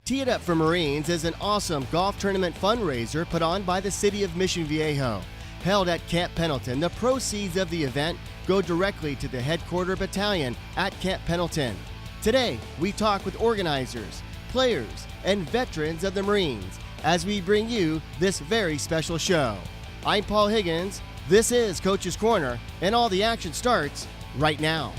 Tee It Up for Marines is an awesome golf tournament fundraiser put on by the City of Mission Viejo. Held at Camp Pendleton, the proceeds of the event go directly to the Headquarters Battalion at Camp Pendleton. Today, we talk with organizers, players, and veterans of the Marines as we bring you this very special show. I'm Paul Higgins, this is Coach's Corner, and all the action starts right now.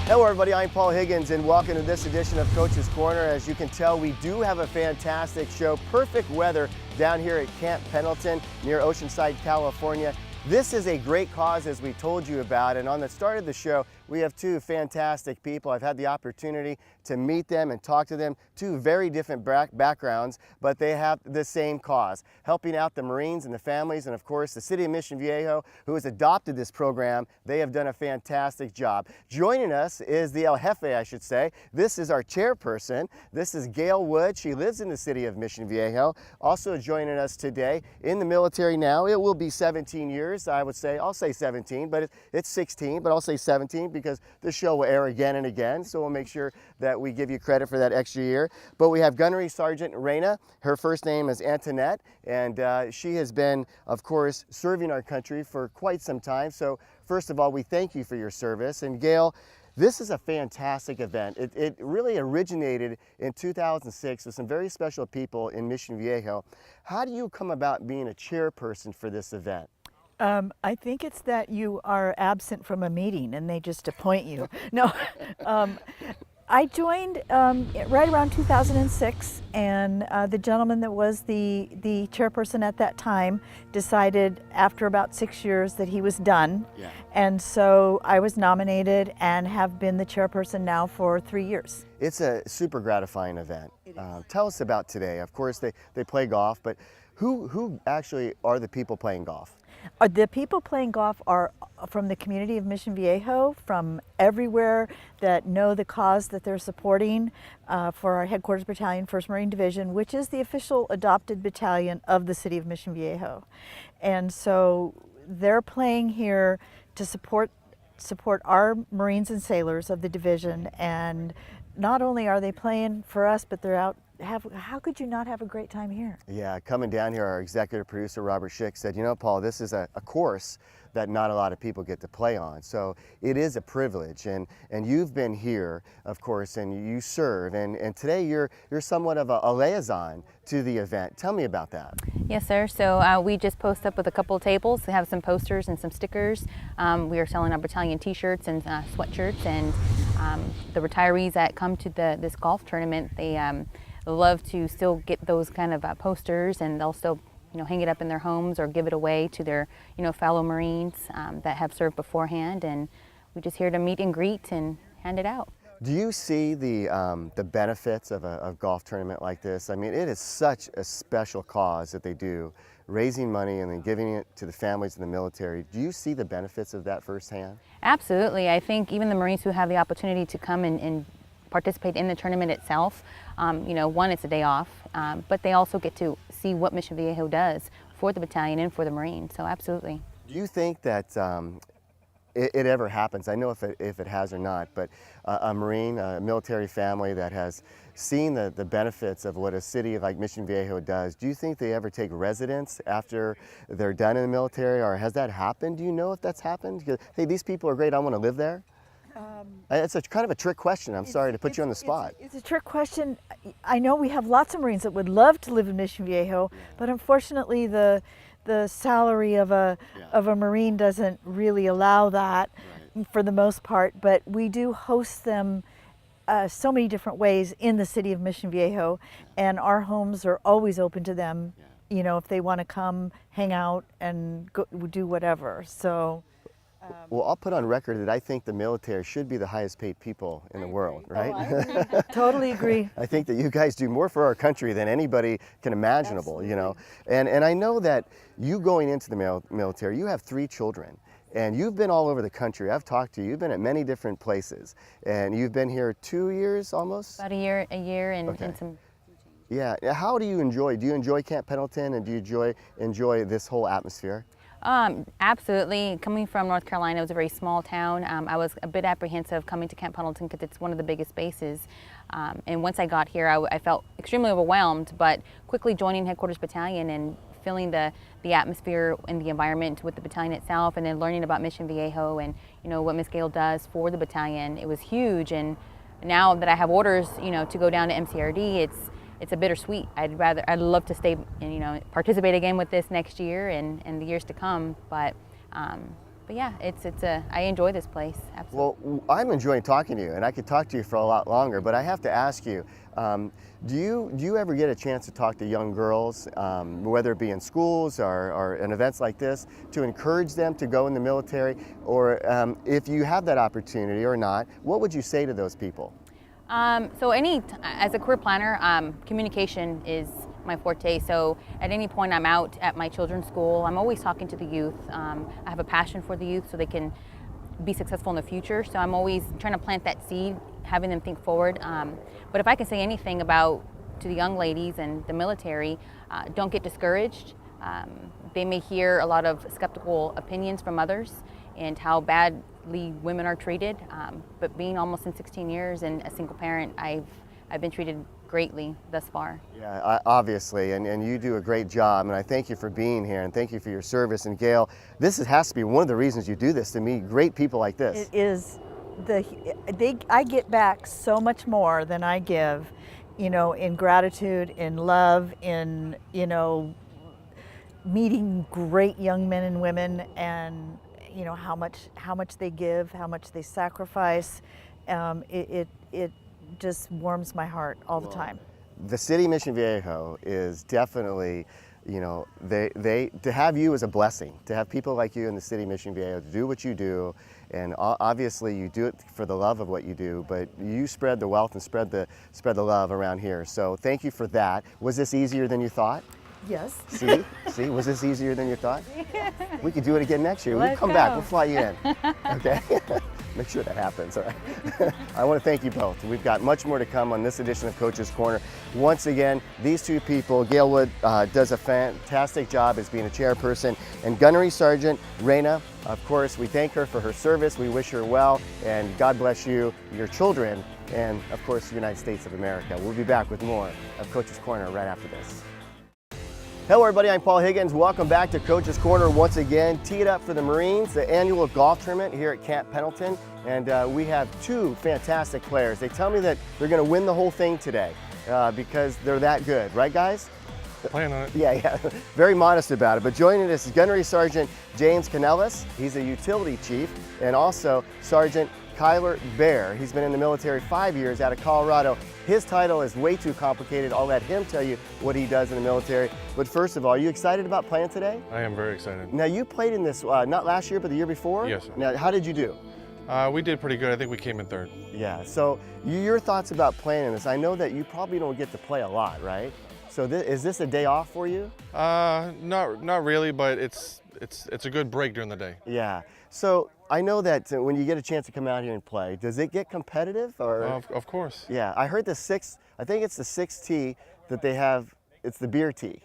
Hello everybody, I'm Paul Higgins and welcome to this edition of Coach's Corner. As you can tell, we do have a fantastic show. Perfect weather down here at Camp Pendleton near Oceanside, California. This is a great cause, as we told you about, and on the start of the show, we have two fantastic people. I've had the opportunity to meet them and talk to them, two very different backgrounds, but they have the same cause, helping out the Marines and the families, and of course the City of Mission Viejo, who has adopted this program. They have done a fantastic job. Joining us is the El Jefe, I should say. This is our chairperson. This is Gayle Wood. She lives in the City of Mission Viejo. Also joining us today, in the military now, it will be 17 years, I would say. I'll say 17, but it's 16, but I'll say 17 because the show will air again and again, so we'll make sure that we give you credit for that extra year. But we have Gunnery Sergeant Reyna. Her first name is Antoinette, and she has been, of course, serving our country for quite some time. So first of all, we thank you for your service. And Gayle, this is a fantastic event. It really originated in 2006 with some very special people in Mission Viejo. How do you come about being a chairperson for this event? I think it's that you are absent from a meeting and they just appoint you. No, I joined right around 2006, and the gentleman that was the chairperson at that time decided after about 6 years that he was done. Yeah. And so I was nominated and have been the chairperson now for 3 years. It's a super gratifying event. Tell us about today. Of course, they play golf, but who actually are the people playing golf? The people playing golf are from the community of Mission Viejo, from everywhere, that know the cause that they're supporting for our Headquarters Battalion, 1st Marine Division, which is the official adopted battalion of the City of Mission Viejo. And so they're playing here to support our Marines and sailors of the division. And not only are they playing for us, but they're out. How could you not have a great time here? Yeah, coming down here, our executive producer, Robert Schick, said, you know, Paul, this is a course that not a lot of people get to play on. So it is a privilege, and you've been here, of course, and you serve, and today you're somewhat of a liaison to the event. Tell me about that. Yes, sir. So we just post up with a couple of tables to have some posters and some stickers. We are selling our battalion t-shirts and sweatshirts, and the retirees that come to this golf tournament, they love to still get those kind of posters, and they'll still hang it up in their homes or give it away to their fellow Marines that have served beforehand. And we're just here to meet and greet and hand it out. Do you see the benefits of a golf tournament like this? I mean, it is such a special cause that they do, raising money and then giving it to the families in the military. Do you see the benefits of that firsthand? Absolutely. I think even the Marines who have the opportunity to come and participate in the tournament itself, one, it's a day off, but they also get to see what Mission Viejo does for the battalion and for the Marines, so absolutely. Do you think that it ever happens, I know if it has or not, but a Marine, a military family that has seen the benefits of what a city like Mission Viejo does, do you think they ever take residence after they're done in the military, or has that happened? Do you know if that's happened? Because, hey, these people are great, I want to live there? It's a kind of a trick question. I'm sorry to put you on the spot. It's a trick question. I know we have lots of Marines that would love to live in Mission Viejo, but unfortunately the salary of a Marine doesn't really allow that for the most part. But we do host them so many different ways in the City of Mission Viejo, and our homes are always open to them. If they want to come, hang out, and do whatever. So. Well, I'll put on record that I think the military should be the highest paid people in the world, right? I totally agree. I think that you guys do more for our country than anybody can imaginable. And I know that you going into the military, you have 3 children. And you've been all over the country. I've talked to you. You've been at many different places. And you've been here 2 years almost? About a year and, Okay. and some. Yeah. How do you enjoy Camp Pendleton, and do you enjoy this whole atmosphere? Absolutely. Coming from North Carolina, it was a very small town. I was a bit apprehensive coming to Camp Pendleton because it's one of the biggest bases. And once I got here, I felt extremely overwhelmed, but quickly joining Headquarters Battalion and feeling the atmosphere and the environment with the battalion itself, and then learning about Mission Viejo and what Miss Gayle does for the battalion, it was huge. And now that I have orders, to go down to MCRD, it's a bittersweet. I'd love to stay and participate again with this next year and the years to come. But yeah, I enjoy this place. Absolutely. Well, I'm enjoying talking to you, and I could talk to you for a lot longer. But I have to ask you, do you ever get a chance to talk to young girls, whether it be in schools or in events like this, to encourage them to go in the military? Or if you have that opportunity or not, what would you say to those people? As a career planner, communication is my forte. So at any point I'm out at my children's school, I'm always talking to the youth. I have a passion for the youth so they can be successful in the future. So I'm always trying to plant that seed, having them think forward. But if I can say anything to the young ladies and the military, don't get discouraged. They may hear a lot of skeptical opinions from others and how badly women are treated. But being almost in 16 years and a single parent, I've been treated greatly thus far. Yeah, obviously, and you do a great job, and I thank you for being here, and thank you for your service. And Gayle, this has to be one of the reasons you do this, to meet great people like this. It is. I get back so much more than I give, in gratitude, in love, in, meeting great young men and women, and how much they give, how much they sacrifice. It just warms my heart all the time. The city Mission Viejo is definitely, to have you is a blessing. To have people like you in the city Mission Viejo to do what you do, and obviously you do it for the love of what you do, but you spread the wealth and spread the love around here. So thank you for that. Was this easier than you thought? Yes. See, was this easier than you thought? We could do it again next year. Let's We'll come go. back, we'll fly you in, okay? Make sure that happens, all right? I want to thank you both. We've got much more to come on this edition of Coach's Corner. Once again, these two people, Gayle Wood does a fantastic job as being a chairperson, and Gunnery Sergeant Reyna, of course, we thank her for her service. We wish her well, and God bless you, your children, and of course, the United States of America. We'll be back with more of Coach's Corner right after this. Hello everybody, I'm Paul Higgins. Welcome back to Coach's Corner once again. Tee it up for the Marines, the annual golf tournament here at Camp Pendleton. And we have two fantastic players. They tell me that they're going to win the whole thing today because they're that good. Right, guys? Plan on it. Yeah. Very modest about it. But joining us is Gunnery Sergeant James Kanelos. He's a utility chief. And also Sergeant Kyler Bear. He's been in the military 5 years out of Colorado. His title is way too complicated. I'll let him tell you what he does in the military. But first of all, are you excited about playing today? I am very excited. Now you played in this, not last year, but the year before? Yes, sir. Now, how did you do? We did pretty good. I think we came in third. Yeah, so your thoughts about playing in this. I know that you probably don't get to play a lot, right? So is this a day off for you? Not really, but it's a good break during the day. Yeah. So I know that when you get a chance to come out here and play, does it get competitive? Or? Of course. Yeah, I heard I think it's the 6th tee that they have, it's the beer tee.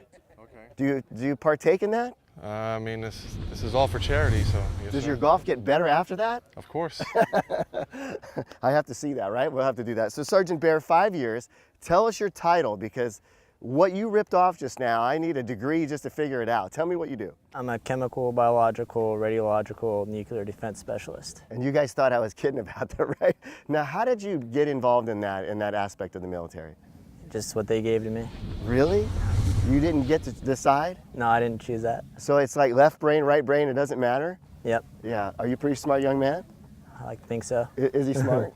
Okay. Do you partake in that? I mean, this is all for charity, so. Yes, Does sir. your golf get better after that? Of course. I have to see that, right? We'll have to do that. So Sergeant Bear, 5 years. Tell us your title, because what you ripped off just now, I need a degree just to figure it out. Tell me what you do. I'm a chemical, biological, radiological, nuclear defense specialist. And you guys thought I was kidding about that, right? Now, how did you get involved in that aspect of the military? Just what they gave to me. Really? You didn't get to decide? No, I didn't choose that. So it's like left brain, right brain, it doesn't matter? Yep, Yeah. Are you a pretty smart young man? I like to think so. Is he smart?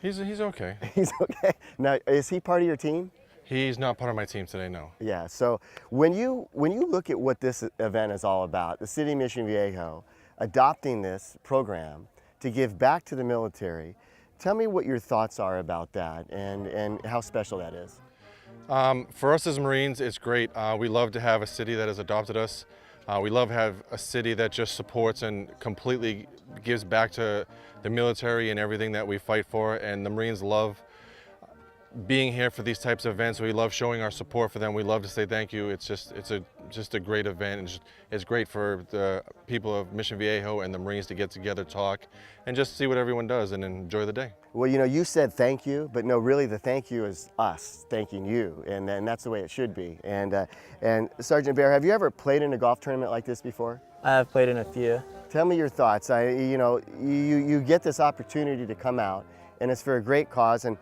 He's okay. He's okay. Now, is he part of your team? He's not part of my team today, no. Yeah, so when you look at what this event is all about, the City Mission Viejo adopting this program to give back to the military, tell me what your thoughts are about that and how special that is. For us as Marines, it's great. We love to have a city that has adopted us. We love to have a city that just supports and completely gives back to the military and everything that we fight for, and the Marines love being here for these types of events. We love showing our support for them. We love to say thank you. It's just a great event, and it's great for the people of Mission Viejo and the Marines to get together, talk, and just see what everyone does and enjoy the day. Well, you know, you said thank you, but no, really the thank you is us thanking you, and that's the way it should be. And Sergeant Bear, have you ever played in a golf tournament like this before? I have played in a few. Tell me your thoughts. You get this opportunity to come out, and it's for a great cause, and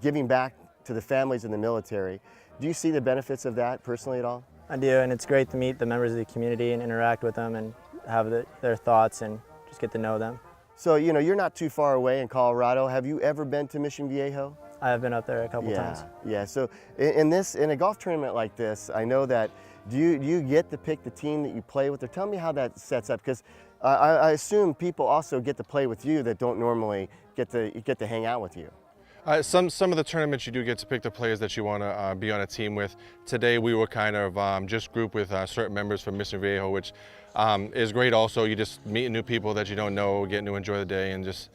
giving back to the families in the military. Do you see the benefits of that personally at all? I do, and it's great to meet the members of the community and interact with them and have their thoughts and just get to know them. So, you know, you're not too far away in Colorado. Have you ever been to Mission Viejo? I have been up there a couple times. Yeah, so in a golf tournament like this, I know that, do you get to pick the team that you play with? Or tell me how that sets up, because I assume people also get to play with you that don't normally get to hang out with you. Some of the tournaments you do get to pick the players that you want to be on a team with. Today we were kind of just grouped with certain members from Mission Viejo, which is great also. You just meet new people that you don't know, getting to enjoy the day, and just,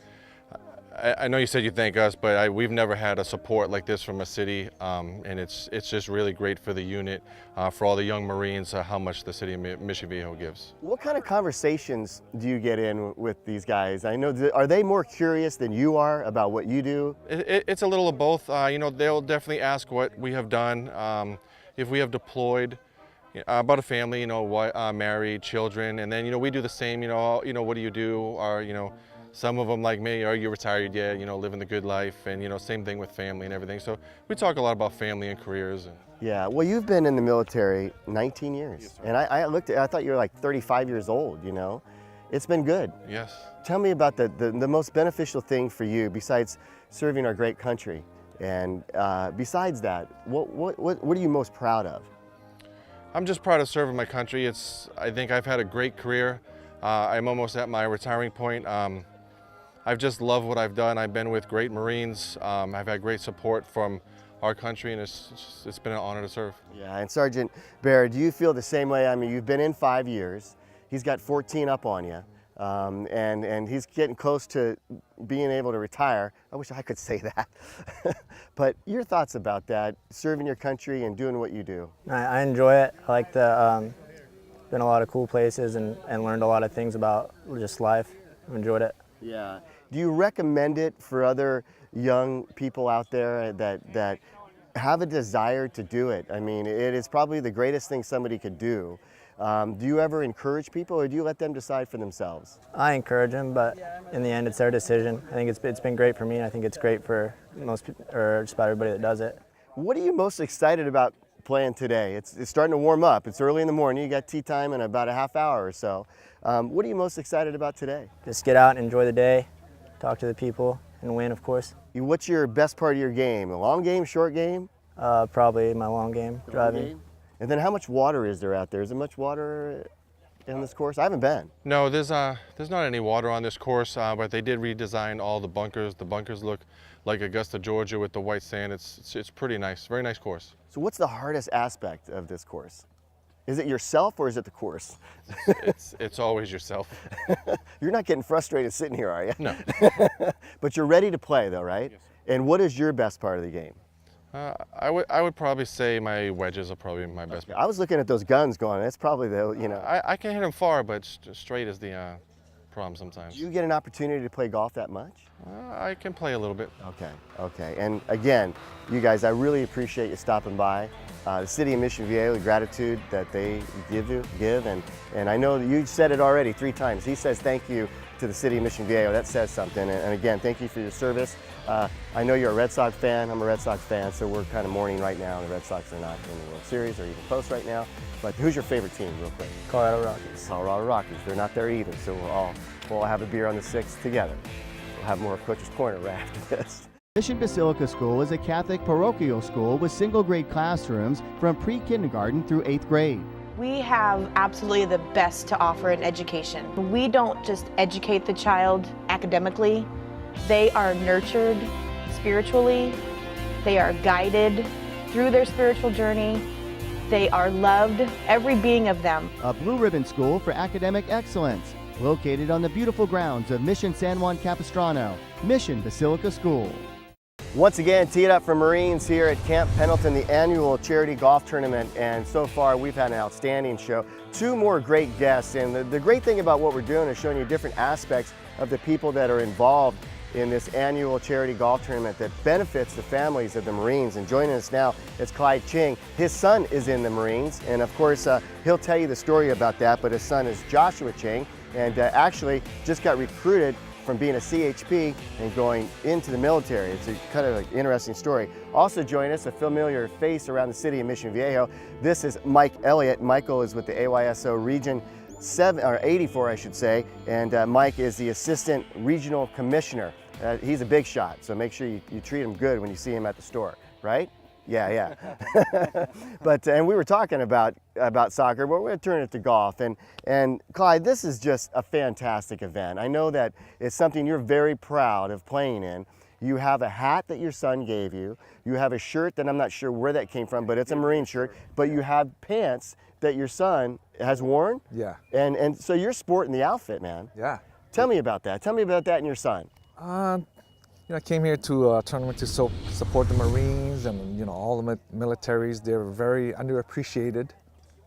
I know you said you thank us, but we've never had a support like this from a city, and it's just really great for the unit, for all the young Marines, how much the city of Mission Viejo gives. What kind of conversations do you get in with these guys? I know, are they more curious than you are about what you do? It's a little of both. You know, they'll definitely ask what we have done, if we have deployed, about a family, you know, what, married, children, and then, you know, we do the same, you know, what do you do, or, you know, some of them like me, are you retired yet, you know, living the good life, and, you know, same thing with family and everything. So we talk a lot about family and careers. Yeah, well, you've been in the military 19 years, yes, and I thought you were like 35 years old, you know. It's been good. Yes. Tell me about the most beneficial thing for you besides serving our great country, and besides that, what are you most proud of? I'm just proud of serving my country. I think I've had a great career. I'm almost at my retiring point. I've just loved what I've done. I've been with great Marines. I've had great support from our country, and it's been an honor to serve. Yeah, and Sergeant Bear, do you feel the same way? I mean, you've been in 5 years. He's got 14 up on you, and he's getting close to being able to retire. I wish I could say that. But your thoughts about that, serving your country and doing what you do? I enjoy it. I like the, been a lot of cool places and learned a lot of things about just life. I've enjoyed it. Yeah. Do you recommend it for other young people out there that have a desire to do it? I mean, it is probably the greatest thing somebody could do. Do you ever encourage people, or do you let them decide for themselves? I encourage them, but in the end, it's their decision. I think it's been great for me, and I think it's great for most people, or just about everybody that does it. What are you most excited about playing today? It's starting to warm up. It's early in the morning. You got tea time in about a half hour or so. What are you most excited about today? Just get out and enjoy the day, talk to the people, and win, of course. What's your best part of your game? A long game, short game? Probably my long game, driving. Game? And then how much water is there out there? Is there much water in this course? I haven't been. No, there's not any water on this course, but they did redesign all the bunkers. The bunkers look like Augusta, Georgia with the white sand. It's pretty nice, very nice course. So what's the hardest aspect of this course? Is it yourself or is it the course? It's always yourself. You're not getting frustrated sitting here, are you? No. But you're ready to play though, right? Yes. And what is your best part of the game? I would probably say my wedges are probably my best. Okay. I was looking at those guns going, that's probably the, you know. I can hit them far, but straight is the problem sometimes. Do you get an opportunity to play golf that much? I can play a little bit. Okay. And again, you guys, I really appreciate you stopping by. The city of Mission Viejo, the gratitude that they give, and I know that you said it already 3 times. He says thank you to the city of Mission Viejo. That says something. And again, thank you for your service. I know you're a Red Sox fan. I'm a Red Sox fan, so we're kind of mourning right now. The Red Sox are not in the World Series or even close right now. But who's your favorite team, real quick? Colorado Rockies. Colorado Rockies. They're not there either, so we'll have a beer on the 6th together. We'll have more Coach's Corner right after this. Mission Basilica School is a Catholic parochial school with single-grade classrooms from pre-kindergarten through 8th grade. We have absolutely the best to offer in education. We don't just educate the child academically. They are nurtured spiritually. They are guided through their spiritual journey. They are loved, every being of them. A blue ribbon school for academic excellence, located on the beautiful grounds of Mission San Juan Capistrano, Mission Basilica School. Once again, tee it up for Marines here at Camp Pendleton, the annual charity golf tournament, and so far we've had an outstanding show. 2 more great guests, and the great thing about what we're doing is showing you different aspects of the people that are involved in this annual charity golf tournament that benefits the families of the Marines. And joining us now is Clyde Ching. His son is in the Marines, and of course he'll tell you the story about that, but his son is Joshua Ching, and actually just got recruited from being a CHP and going into the military. It's a kind of an interesting story. Also join us, a familiar face around the city of Mission Viejo. This is Mike Elliot. Michael is with the AYSO Region 84, I should say, and Mike is the Assistant Regional Commissioner. He's a big shot, so make sure you treat him good when you see him at the store, right? Yeah. But and we were talking about soccer, but we're going to turn it to golf. And Clyde, this is just a fantastic event. I know that it's something you're very proud of playing in. You have a hat that your son gave you. You have a shirt that I'm not sure where that came from, but it's a Marine shirt. But you have pants that your son has worn. Yeah. And so you're sporting the outfit, man. Yeah. Tell me about that. Tell me about that and your son. I came here to a tournament to support the Marines and all the militaries. They're very underappreciated,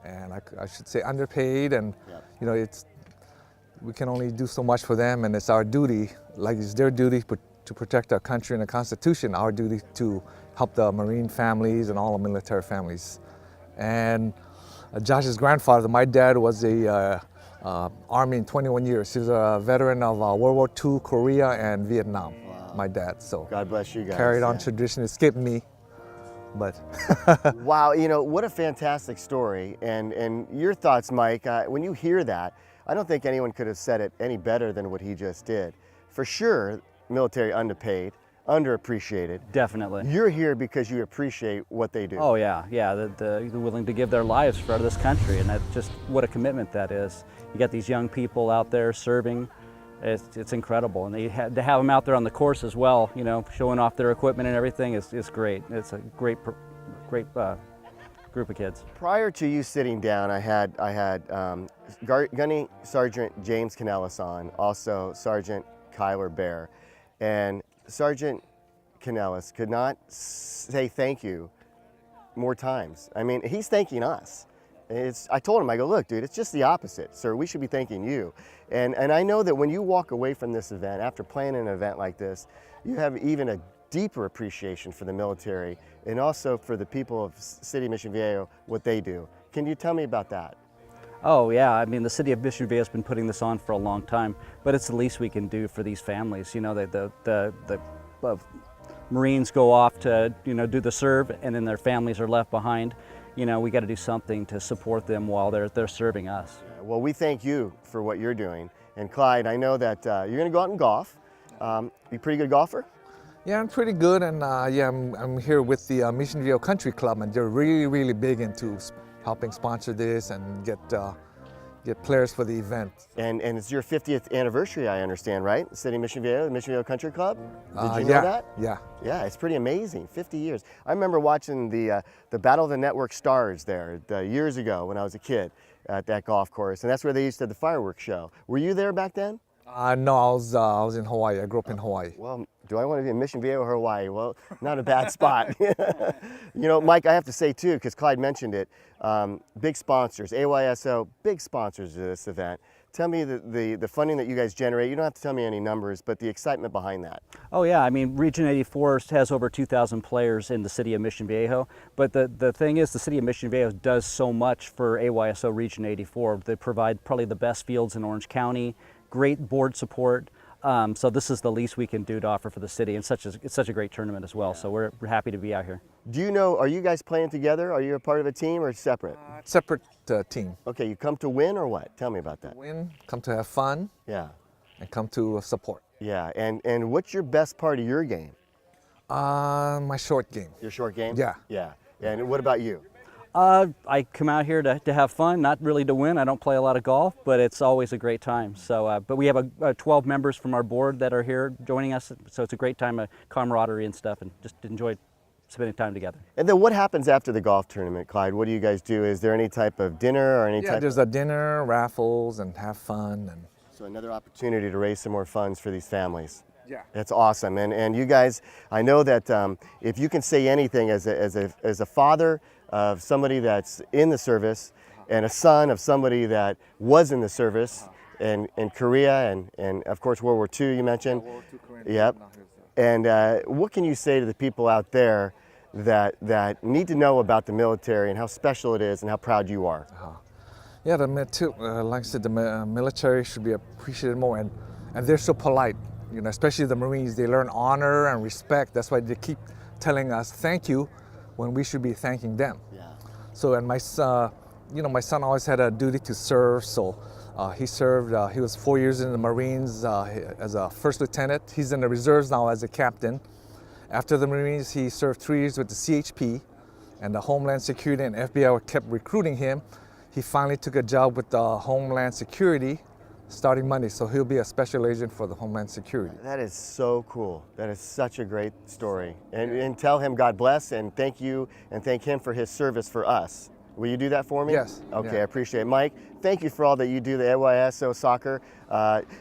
and I should say underpaid. And we can only do so much for them, and it's our duty, like it's their duty to protect our country and the Constitution. Our duty to help the Marine families and all the military families. And Josh's grandfather, my dad, was a Army in 21 years. He was a veteran of World War II, Korea, and Vietnam. Wow. My dad. So God bless you guys. Carried on tradition. It skipped me, but. Wow, what a fantastic story. And your thoughts, Mike, when you hear that, I don't think anyone could have said it any better than what he just did. For sure, military underpaid, underappreciated. Definitely. You're here because you appreciate what they do. Oh yeah, they're willing to give their lives for this country, and that's just what a commitment that is. You got these young people out there serving. It's incredible, and to have them out there on the course as well, showing off their equipment and everything is great. It's a great group of kids. Prior to you sitting down, I had Gunnery Sergeant James Kanelos on, also Sergeant Kyler Bear, and Sergeant Kanelos could not say thank you more times. I mean, he's thanking us. I told him, I go, look, dude, it's just the opposite, sir. We should be thanking you. And I know that when you walk away from this event, after playing an event like this, you have even a deeper appreciation for the military and also for the people of City of Mission Viejo, what they do. Can you tell me about that? Oh yeah, I mean, the City of Mission Viejo has been putting this on for a long time, but it's the least we can do for these families. The Marines go off to do the serve, and then their families are left behind. We got to do something to support them while they're serving us. Well, we thank you for what you're doing. And Clyde, I know that you're going to go out and golf. You a pretty good golfer? Yeah, I'm pretty good, and I'm here with the Mission Viejo Country Club, and they're really, really big into helping sponsor this and get players for the event. And it's your 50th anniversary, I understand, right? City Mission Viejo, the Mission Viejo Country Club. Did you know that? Yeah. Yeah, it's pretty amazing. 50 years. I remember watching the Battle of the Network Stars there years ago when I was a kid at that golf course, and that's where they used to have the fireworks show. Were you there back then? No, I was in Hawaii. I grew up in Hawaii. Well, do I want to be in Mission Viejo or Hawaii? Well, not a bad spot. Mike, I have to say too, because Clyde mentioned it, big sponsors, AYSO, big sponsors of this event. Tell me the funding that you guys generate. You don't have to tell me any numbers, but the excitement behind that. Oh yeah, I mean, Region 84 has over 2,000 players in the City of Mission Viejo, but the thing is, the City of Mission Viejo does so much for AYSO Region 84. They provide probably the best fields in Orange County, great board support. So this is the least we can do to offer for the city, and it's such a great tournament as well. Yeah. So we're happy to be out here. Do you know, are you guys playing together? Are you a part of a team or separate? Separate team. Okay, you come to win or what? Tell me about that. Win, come to have fun. Yeah. And come to support. Yeah, and what's your best part of your game? My short game. Your short game? Yeah. Yeah. And what about you? I come out here to have fun, not really to win. I don't play a lot of golf, but it's always a great time. So, but we have 12 members from our board that are here joining us, so it's a great time of camaraderie and stuff, and just enjoy spending time together. And then what happens after the golf tournament, Clyde? What do you guys do? Is there any type of dinner or any Yeah, type there's a dinner, raffles, and have fun. And So another opportunity to raise some more funds for these families. yeah. That's awesome. And you guys, I know that if you can say anything as a father of somebody that's in the service and a son of somebody that was in the service in Korea and of course World War II you mentioned. World War II, Korean. Yep. No, here's And what can you say to the people out there that need to know about the military and how special it is and how proud you are? Yeah, like I said, the military should be appreciated more, and they're so polite. You know, especially the Marines. They learn honor and respect. That's why they keep telling us thank you, when we should be thanking them. Yeah. So, and my son always had a duty to serve. So, he served. He was 4 years in the Marines as a first lieutenant. He's in the reserves now as a captain. After the Marines, he served 3 years with the CHP, and the Homeland Security and FBI kept recruiting him. He finally took a job with the Homeland Security starting Monday, so he'll be a special agent for the Homeland Security. That is so cool. That is such a great story. And tell him God bless and thank you and thank him for his service for us. Will you do that for me? Yes. Okay, Yeah. I appreciate it. Mike, thank you for all that you do, the AYSO Soccer,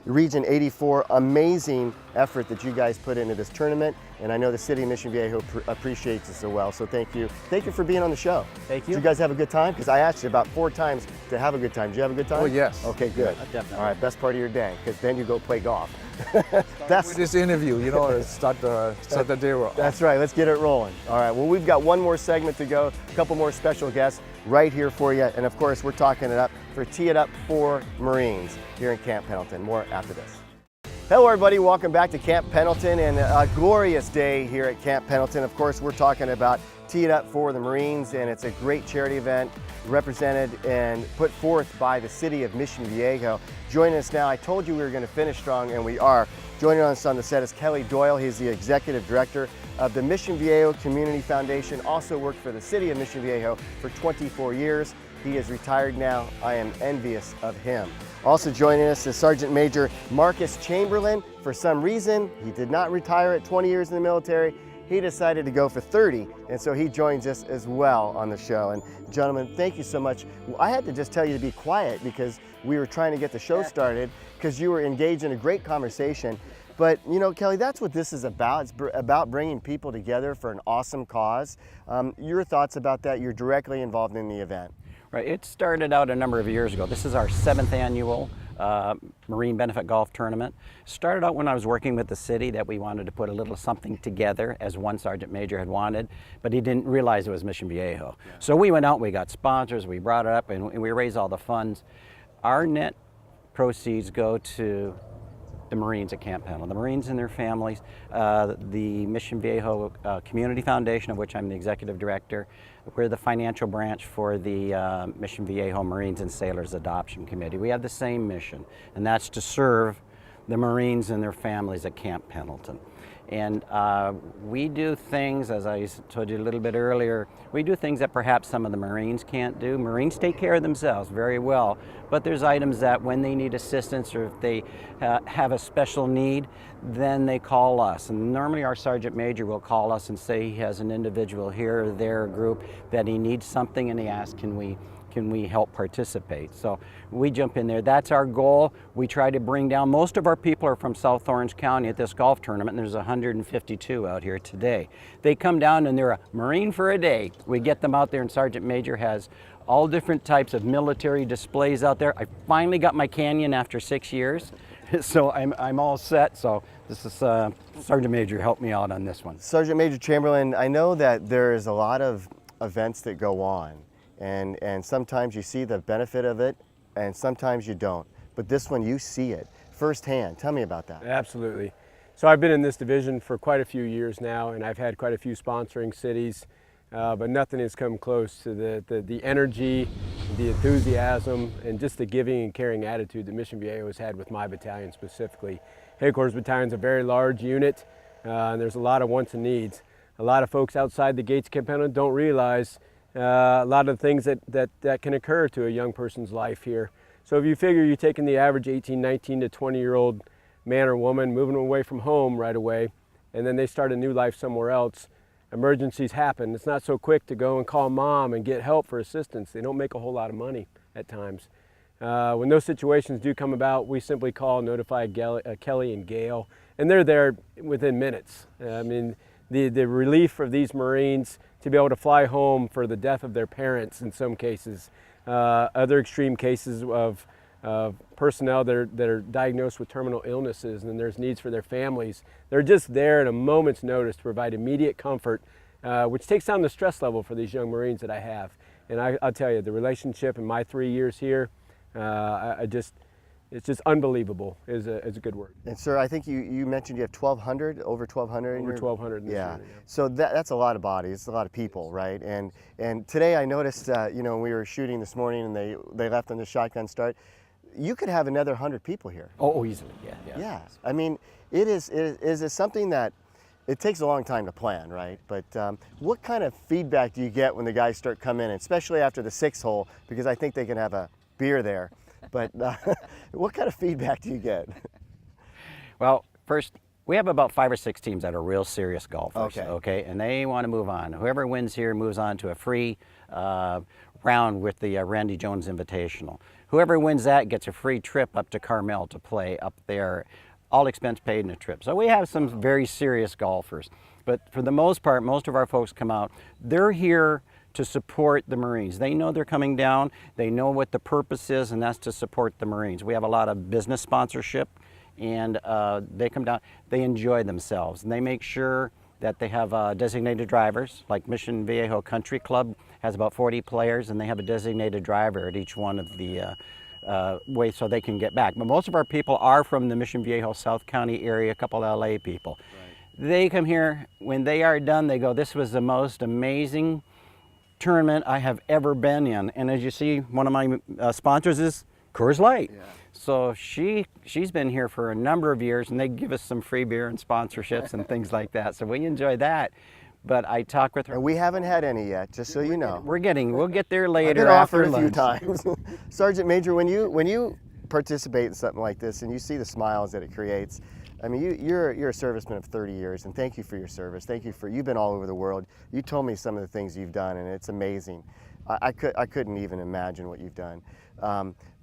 Region 84, amazing effort that you guys put into this tournament, and I know the city of Mission Viejo appreciates it so well, so thank you. Thank you for being on the show. Thank you. Did you guys have a good time? Because I asked you about 4 times to have a good time. Did you have a good time? Oh, yes. Okay, good. Yeah, definitely. All right, best part of your day, because then you go play golf. With this interview, you know, start the day off. That's right, let's get it rolling. All right, well, we've got one more segment to go, a couple more special guests right here for you. And of course, we're talking it up for Tee It Up for Marines here in Camp Pendleton. More after this. Hello, everybody. Welcome back to Camp Pendleton and a glorious day here at Camp Pendleton. Of course, we're talking about Tee It Up for the Marines, and it's a great charity event represented and put forth by the city of Mission Viejo. Joining us now, I told you we were going to finish strong, and we are. Joining us on the set is Kelly Doyle. He's the executive director of the Mission Viejo Community Foundation, also worked for the city of Mission Viejo for 24 years. He is retired now. I am envious of him. Also joining us is Sergeant Major Marcus Chamberlin. For some reason, he did not retire at 20 years in the military. He decided to go for 30, and so he joins us as well on the show. And gentlemen, thank you so much. I had to just tell you to be quiet because we were trying to get the show started because you were engaged in a great conversation. But you know, Kelly, that's what this is about. It's about bringing people together for an awesome cause. Your thoughts about that? You're directly involved in the event. Right, it started out a number of years ago. This is our 7th annual Marine Benefit Golf Tournament. Started out when I was working with the city that we wanted to put a little something together, as one Sergeant Major had wanted, but he didn't realize it was Mission Viejo. Yeah. So we went out, we got sponsors, we brought it up, and we raised all the funds. Our net proceeds go to the Marines at Camp Pendleton, the Marines and their families, the Mission Viejo Community Foundation, of which I'm the executive director. We're the financial branch for the Mission Viejo Marines and Sailors Adoption Committee. We have the same mission, and that's to serve the Marines and their families at Camp Pendleton. And we do things, as I told you a little bit earlier, we do things that perhaps some of the Marines can't do. Marines take care of themselves very well, but there's items that when they need assistance or if they have a special need, then they call us. And normally our Sergeant Major will call us and say he has an individual here or there, a group, that he needs something, and he asks, can we help participate? So we jump in there. That's our goal. We try to bring down, most of our people are from South Orange County at this golf tournament, and there's 152 out here today. They come down and they're a Marine for a day. We get them out there, and Sergeant Major has all different types of military displays out there. I finally got my canyon after 6 years, so I'm all set. So this is Sergeant Major helped me out on this one. Sergeant Major Chamberlain, I know that there is a lot of events that go on. And sometimes you see the benefit of it, and sometimes you don't. But this one, you see it firsthand. Tell me about that. Absolutely. So I've been in this division for quite a few years now, and I've had quite a few sponsoring cities, but nothing has come close to the energy, the enthusiasm, and just the giving and caring attitude that Mission Viejo has had with my battalion specifically. Headquarters Battalion is a very large unit, and there's a lot of wants and needs. A lot of folks outside the gates of Camp Pendleton don't realize a lot of the things that can occur to a young person's life here. So if you figure you're taking the average 18, 19 to 20-year-old man or woman, moving away from home right away, and then they start a new life somewhere else, emergencies happen, it's not so quick to go and call mom and get help for assistance. They don't make a whole lot of money at times. When those situations do come about, we simply call, notify Kelly and Gayle, and they're there within minutes. I mean, the relief of these Marines to be able to fly home for the death of their parents in some cases, other extreme cases of personnel that are diagnosed with terminal illnesses and there's needs for their families. They're just there at a moment's notice to provide immediate comfort, which takes down the stress level for these young Marines that I have. And I'll tell you, the relationship in my 3 years here, it's just unbelievable is a good word. And sir, I think you mentioned you have 1,200, over 1,200? Over 1,200 in this yeah. unit, yeah. So that's a lot of bodies, it's a lot of people, right? And today I noticed, you know, when we were shooting this morning and they left on the shotgun start, you could have another 100 people here. Oh, easily, yeah. Yeah, I mean, it is something that it takes a long time to plan, right? But what kind of feedback do you get when the guys start coming in, especially after the 6th hole, because I think they can have a beer there. But what kind of feedback do you get? Well, first, we have about 5 or 6 teams that are real serious golfers, okay? And they want to move on. Whoever wins here moves on to a free round with the Randy Jones Invitational. Whoever wins that gets a free trip up to Carmel to play up there, all expense paid in a trip. So we have some very serious golfers. But for the most part, most of our folks come out, they're here to support the Marines. They know they're coming down, they know what the purpose is, and that's to support the Marines. We have a lot of business sponsorship, and they come down, they enjoy themselves, and they make sure that they have designated drivers, like Mission Viejo Country Club has about 40 players, and they have a designated driver at each one of the ways so they can get back. But most of our people are from the Mission Viejo South County area, a couple LA people. Right. They come here, when they are done, they go, this was the most amazing tournament I have ever been in. And as you see, one of my sponsors is Coors Light. Yeah. So she's been here for a number of years, and they give us some free beer and sponsorships and things like that. So we enjoy that. But I talk with her. And we haven't had any yet, just so you know. We'll get there later. I've been after offered a few lunch. times. Sergeant Major, when you participate in something like this and you see the smiles that it creates, I mean, you're a serviceman of 30 years, and thank you for your service. Thank you you've been all over the world. You told me some of the things you've done, and it's amazing. I couldn't even imagine what you've done.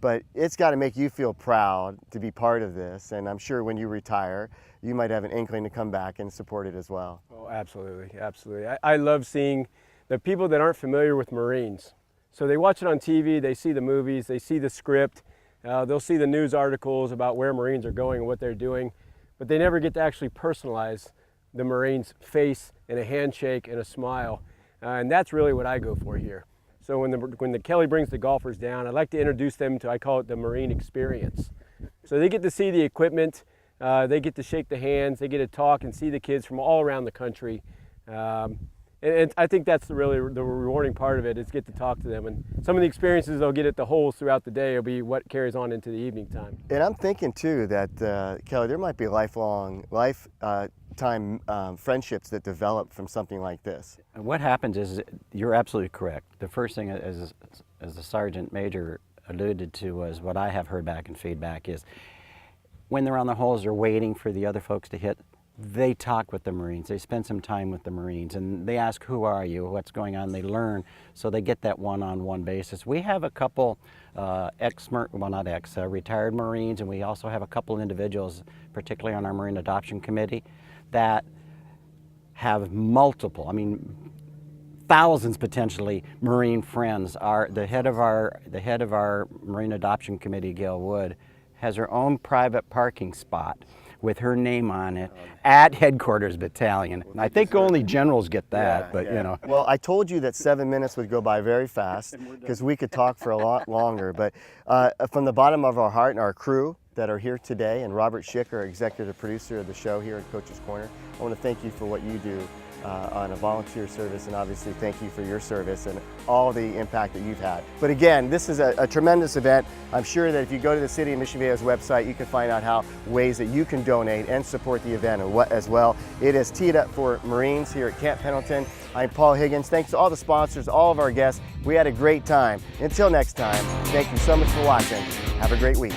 But it's got to make you feel proud to be part of this, and I'm sure when you retire, you might have an inkling to come back and support it as well. Oh, absolutely, absolutely. I love seeing the people that aren't familiar with Marines. So they watch it on TV, they see the movies, they see the script, they'll see the news articles about where Marines are going and what they're doing, but they never get to actually personalize the Marine's face and a handshake and a smile. And that's really what I go for here. So when the Kelly brings the golfers down, I like to introduce them to, I call it the Marine experience. So they get to see the equipment, they get to shake the hands, they get to talk and see the kids from all around the country. And I think that's really the rewarding part of it, is get to talk to them. And some of the experiences they'll get at the holes throughout the day will be what carries on into the evening time. And I'm thinking too that, Kelly, there might be lifetime friendships that develop from something like this. And what happens is, you're absolutely correct. The first thing, as the Sergeant Major alluded to, was what I have heard back in feedback is, when they're on the holes, they're waiting for the other folks to hit. They talk with the Marines, they spend some time with the Marines, and they ask, who are you, what's going on, they learn, so they get that one-on-one basis. We have a couple retired Marines, and we also have a couple individuals, particularly on our Marine Adoption Committee, that have multiple, I mean, thousands potentially Marine friends. The head of our Marine Adoption Committee, Gayle Wood, has her own private parking spot with her name on it at Headquarters Battalion. And I think only generals get that, but you know. Well, I told you that 7 minutes would go by very fast, because we could talk for a lot longer. But from the bottom of our heart and our crew that are here today, and Robert Schick, our executive producer of the show here at Coach's Corner, I want to thank you for what you do on a volunteer service, and obviously thank you for your service and all the impact that you've had. But again, this is a tremendous event. I'm sure that if you go to the City of Mission Viejo's website, you can find out ways that you can donate and support the event as well. It is teed up for Marines here at Camp Pendleton. I'm Paul Higgins. Thanks to all the sponsors, all of our guests. We had a great time. Until next time, thank you so much for watching. Have a great week.